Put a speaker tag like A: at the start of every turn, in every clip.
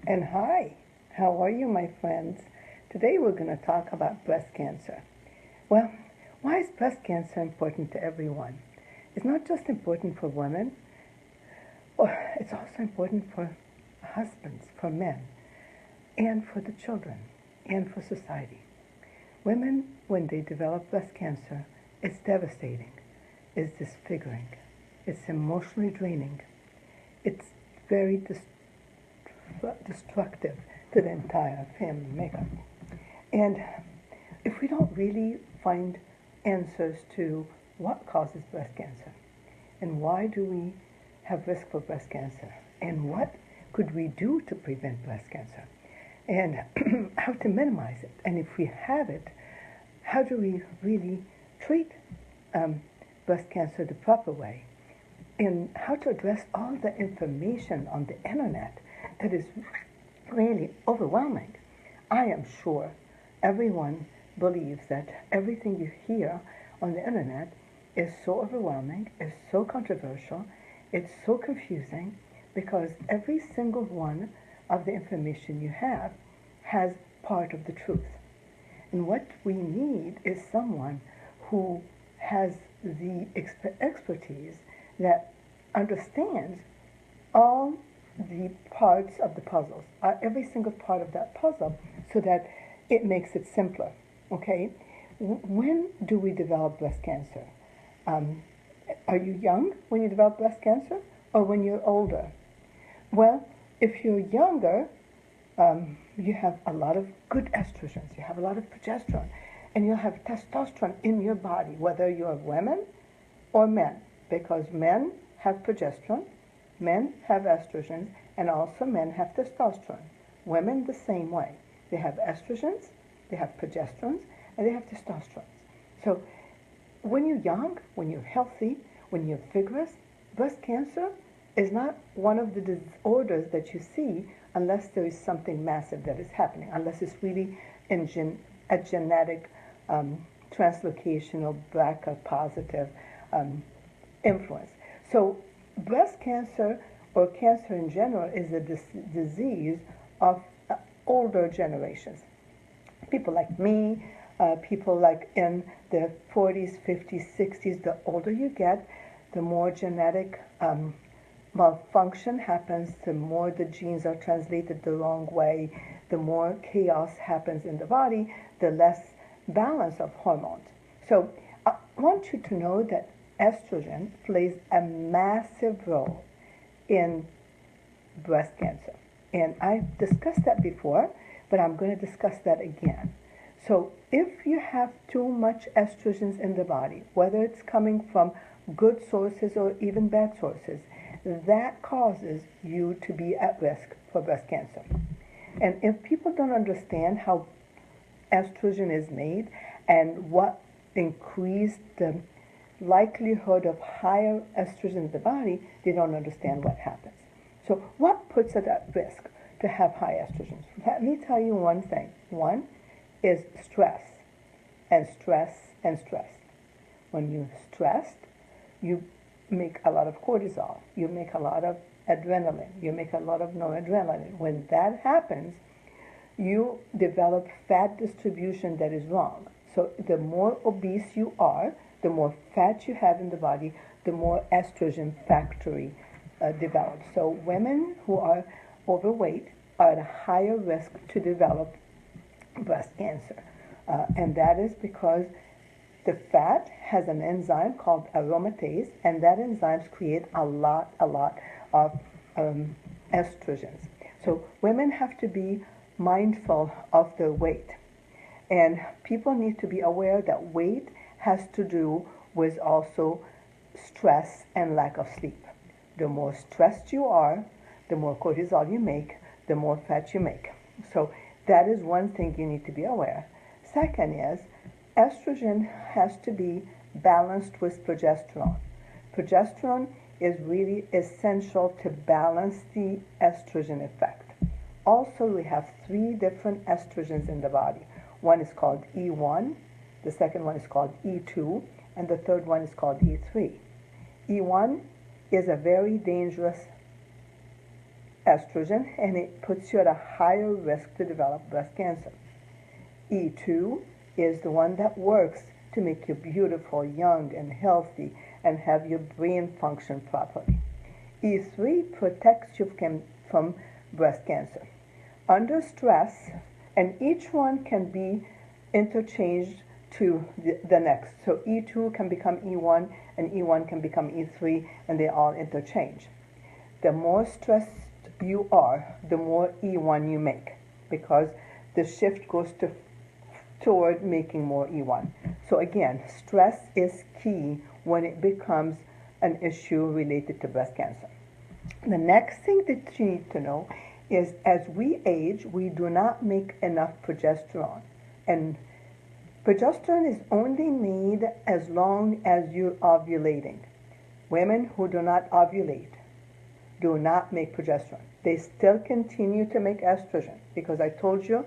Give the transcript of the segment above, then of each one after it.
A: And hi, how are you, my friends? Today we're going to talk about breast cancer. Well, why is breast cancer important to everyone? It's not just important for women, or it's also important for husbands, for men, and for the children, and for society. Women, when they develop breast cancer, it's devastating, it's disfiguring, it's emotionally draining, it's very destructive to the entire family makeup. And if we don't really find answers to what causes breast cancer and why do we have risk for breast cancer and what could we do to prevent breast cancer and how to minimize it, and if we have it, how do we really treat breast cancer the proper way, and how to address all the information on the internet that is really overwhelming. I am sure everyone believes that everything you hear on the internet is so overwhelming, is so controversial, it's so confusing, because every single one of the information you have has part of the truth. And what we need is someone who has the expertise that understands all the parts of the puzzles, every single part of that puzzle, so that it makes it simpler. Okay? When do we develop breast cancer? Are you young when you develop breast cancer, or when you're older? Well, if you're younger, you have a lot of good estrogens, you have a lot of progesterone, and you'll have testosterone in your body, whether you're women or men, because men have progesterone, men have estrogens, and also men have testosterone. Women the same way. They have estrogens, they have progesterones, and they have testosterone. So when you're young, when you're healthy, when you're vigorous, breast cancer is not one of the disorders that you see unless there is something massive that is happening, unless it's really a genetic translocation or BRCA positive influence. So breast cancer, or cancer in general, is a disease of older generations. People like me, people like in the 40s, 50s, 60s, the older you get, the more genetic malfunction happens, the more the genes are translated the wrong way, the more chaos happens in the body, the less balance of hormones. So I want you to know that estrogen plays a massive role in breast cancer. And I've discussed that before, but I'm going to discuss that again. So if you have too much estrogens in the body, whether it's coming from good sources or even bad sources, that causes you to be at risk for breast cancer. And if people don't understand how estrogen is made and what increased the likelihood of higher estrogen in the body, they don't understand what happens. So what puts it at risk to have high estrogens? Let me tell you one thing. One is stress, and stress, and stress. When you're stressed, you make a lot of cortisol, you make a lot of adrenaline, you make a lot of noradrenaline. When that happens, you develop fat distribution that is wrong. So the more obese you are, the more fat you have in the body, the more estrogen factory develops. So women who are overweight are at a higher risk to develop breast cancer. And that is because the fat has an enzyme called aromatase, and that enzymes create a lot of estrogens. So women have to be mindful of their weight. And people need to be aware that weight has to do with also stress and lack of sleep. The more stressed you are, the more cortisol you make, the more fat you make. So that is one thing you need to be aware. Second is, estrogen has to be balanced with progesterone. Progesterone is really essential to balance the estrogen effect. Also, we have 3 different estrogens in the body. One is called E1, the second one is called E2, and the third one is called E3. E1 is a very dangerous estrogen, and it puts you at a higher risk to develop breast cancer. E2 is the one that works to make you beautiful, young, and healthy, and have your brain function properly. E3 protects you from breast cancer. Under stress, and each one can be interchanged to the next. So E2 can become E1, and E1 can become E3, and they all interchange. The more stressed you are, the more E1 you make, because the shift goes toward making more E1. So again, stress is key when it becomes an issue related to breast cancer. The next thing that you need to know is as we age, we do not make enough progesterone. And progesterone is only made as long as you're ovulating. Women who do not ovulate do not make progesterone. They still continue to make estrogen, because I told you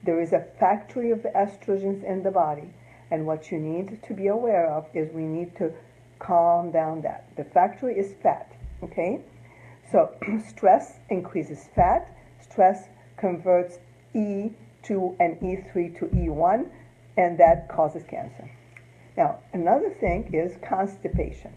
A: there is a factory of the estrogens in the body, and what you need to be aware of is we need to calm down that. The factory is fat, okay? So stress increases fat. Stress converts E2 and E3 to E1, and that causes cancer. Now, another thing is constipation.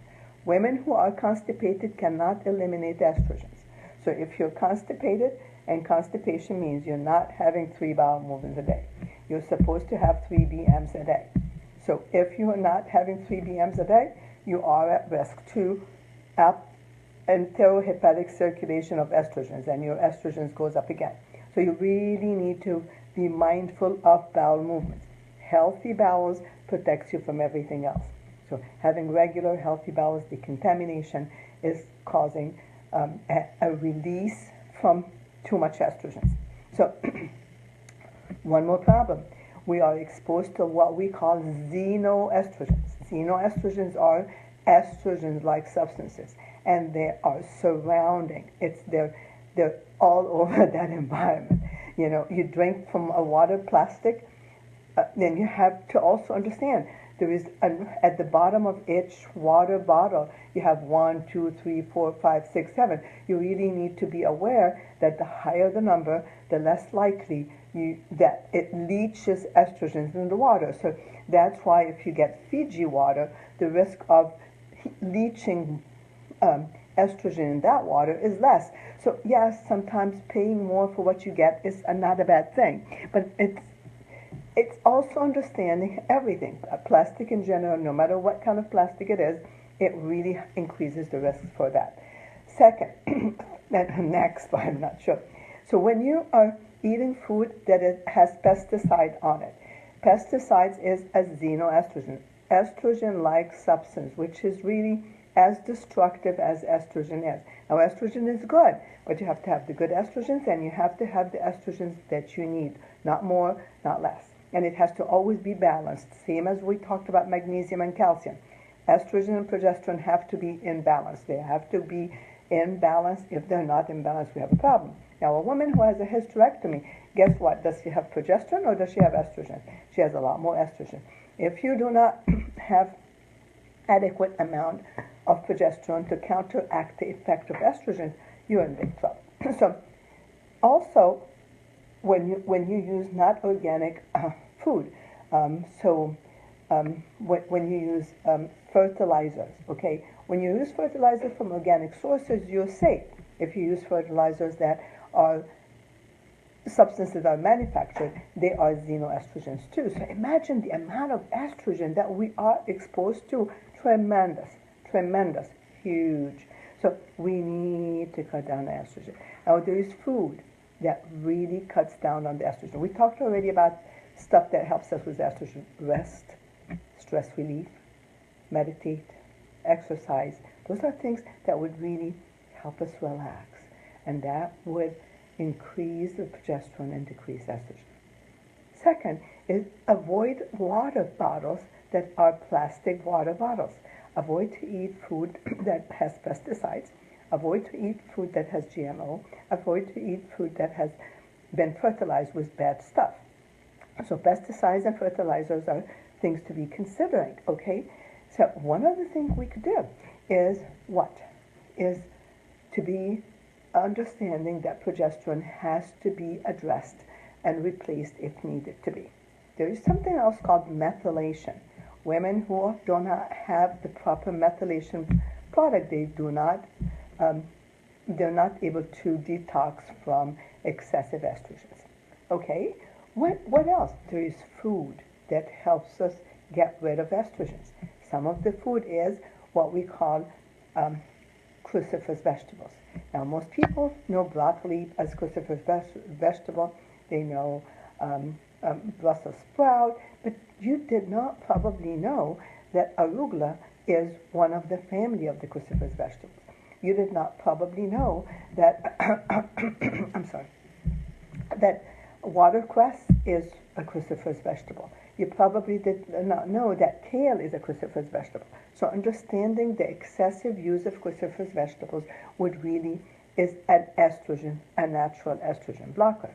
A: Women who are constipated cannot eliminate estrogens. So if you're constipated, and constipation means you're not having 3 bowel movements a day. You're supposed to have 3 BMs a day. So if you are not having 3 BMs a day, you are at risk to enterohepatic circulation of estrogens, and your estrogens goes up again. So you really need to be mindful of bowel movements. Healthy bowels protects you from everything else. So having regular healthy bowels, decontamination is causing a release from too much estrogens. So one more problem. We are exposed to what we call xenoestrogens. Xenoestrogens are estrogen-like substances, and they are surrounding. They're all over that environment. You know, you drink from a water plastic, then you have to also understand there is at the bottom of each water bottle, you have 1, 2, 3, 4, 5, 6, 7. You really need to be aware that the higher the number, the less likely that it leaches estrogens in the water. So that's why if you get Fiji water, the risk of leaching estrogen in that water is less. So yes, sometimes paying more for what you get is not a bad thing, but it's also understanding everything. Plastic in general, no matter what kind of plastic it is, it really increases the risk for that. Second, next, but I'm not sure. So when you are eating food that has pesticide on it, pesticides is a xenoestrogen, estrogen-like substance, which is really as destructive as estrogen is. Now, estrogen is good, but you have to have the good estrogens, and you have to have the estrogens that you need, not more, not less. And it has to always be balanced, same as we talked about magnesium and calcium. Estrogen and progesterone have to be in balance. They have to be in balance. If they're not in balance, we have a problem. Now, a woman who has a hysterectomy, guess what? Does she have progesterone or does she have estrogen? She has a lot more estrogen. If you do not have adequate amount of progesterone to counteract the effect of estrogen, you're in big trouble. So, also, when you use not organic food, when you use fertilizers, okay, when you use fertilizer from organic sources, you're safe. If you use fertilizers that are substances that are manufactured, they are xenoestrogens too. So imagine the amount of estrogen that we are exposed to. Tremendous, huge. So we need to cut down the estrogen. Now there is food that really cuts down on the estrogen. We talked already about stuff that helps us with estrogen. Rest, stress relief, meditate, exercise. Those are things that would really help us relax. And that would increase the progesterone and decrease estrogen. Second is avoid water bottles that are plastic water bottles. Avoid to eat food that has pesticides. Avoid to eat food that has GMO. Avoid to eat food that has been fertilized with bad stuff. So pesticides and fertilizers are things to be considering, okay? So one other thing we could do is what? Is to be understanding that progesterone has to be addressed and replaced if needed to be. There is something else called methylation. Women who do not have the proper methylation product, they're not able to detox from excessive estrogens. Okay, what else? There is food that helps us get rid of estrogens. Some of the food is what we call cruciferous vegetables. Now, most people know broccoli as cruciferous vegetable. They know Brussels sprout, but you did not probably know that arugula is one of the family of the cruciferous vegetables. You did not probably know that I'm sorry, that watercress is a cruciferous vegetable. You probably did not know that kale is a cruciferous vegetable. So understanding the excessive use of cruciferous vegetables would really is an estrogen, a natural estrogen blocker.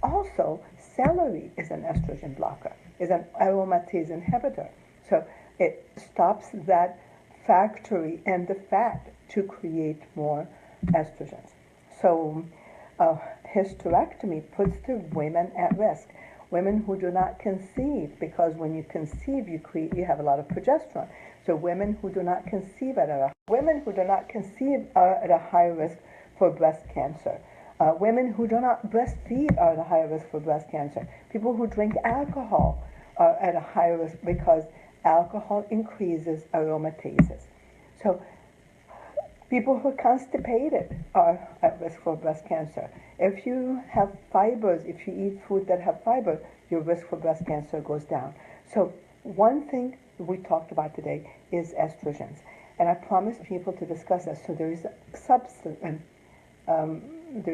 A: Also, celery is an estrogen blocker, is an aromatase inhibitor. So it stops that factory and the fat to create more estrogens. So hysterectomy puts the women at risk. Women who do not conceive, because when you conceive, you have a lot of progesterone. So women who do not conceive are at a high risk for breast cancer. Women who do not breastfeed are at a high risk for breast cancer. People who drink alcohol are at a high risk because alcohol increases aromatases. So people who are constipated are at risk for breast cancer. If you have fibers, if you eat food that have fiber, your risk for breast cancer goes down. So one thing we talked about today is estrogens. And I promised people to discuss this. So there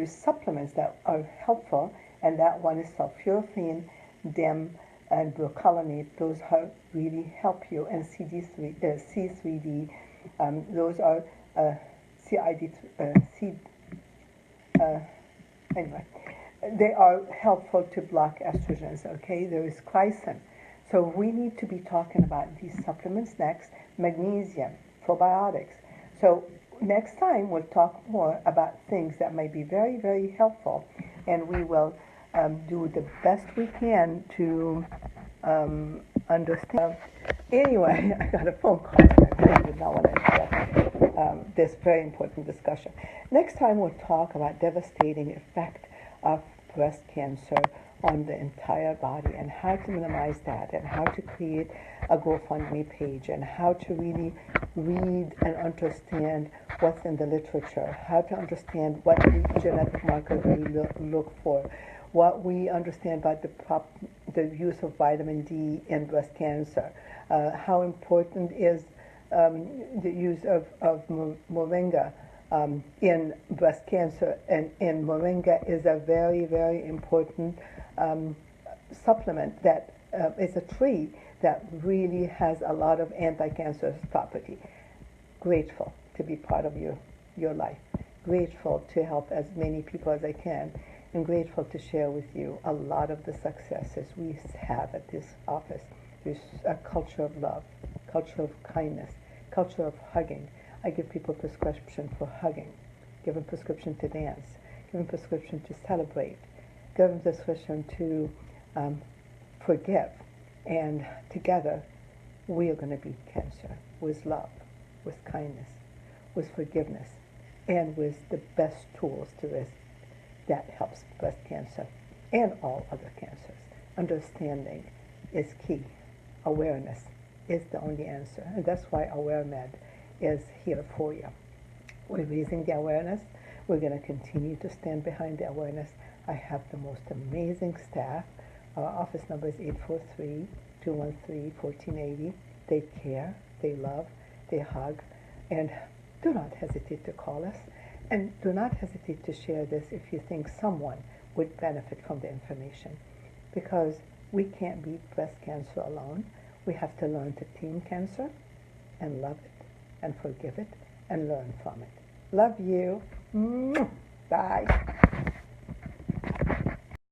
A: is supplements that are helpful, and that one is sulforaphane, DIM, and broculinate. Those really help you. And C3D, those are anyway, they are helpful to block estrogens. Okay, there is chrysin. So we need to be talking about these supplements next. Magnesium, probiotics. So next time we'll talk more about things that may be very, very helpful, and we will do the best we can to understand. Anyway, I got a phone call. I did not want to interrupt this very important discussion. Next time we'll talk about devastating effect of breast cancer on the entire body and how to minimize that and how to create a GoFundMe page and how to really read and understand what's in the literature, how to understand what genetic markers we look for, what we understand about the use of vitamin D in breast cancer, how important is the use of moringa in breast cancer, and moringa is a very, very important supplement that is a tree that really has a lot of anti-cancerous property. Grateful to be part of your life. Grateful to help as many people as I can, and grateful to share with you a lot of the successes we have at this office. There's a culture of love, culture of kindness, culture of hugging. I give people prescription for hugging, give them prescription to dance, give them prescription to celebrate, give them prescription to forgive. And together, we are going to beat cancer with love, with kindness, with forgiveness, and with the best tools to this that helps breast cancer and all other cancers. Understanding is key. Awareness is the only answer. And that's why AwareMed is here for you. We're raising the awareness. We're going to continue to stand behind the awareness. I have the most amazing staff. Our office number is 843-213-1480. They care, they love, they hug, and do not hesitate to call us. And do not hesitate to share this if you think someone would benefit from the information, because we can't beat breast cancer alone. We have to learn to tame cancer and love it and forgive it and learn from it. Love you. Bye.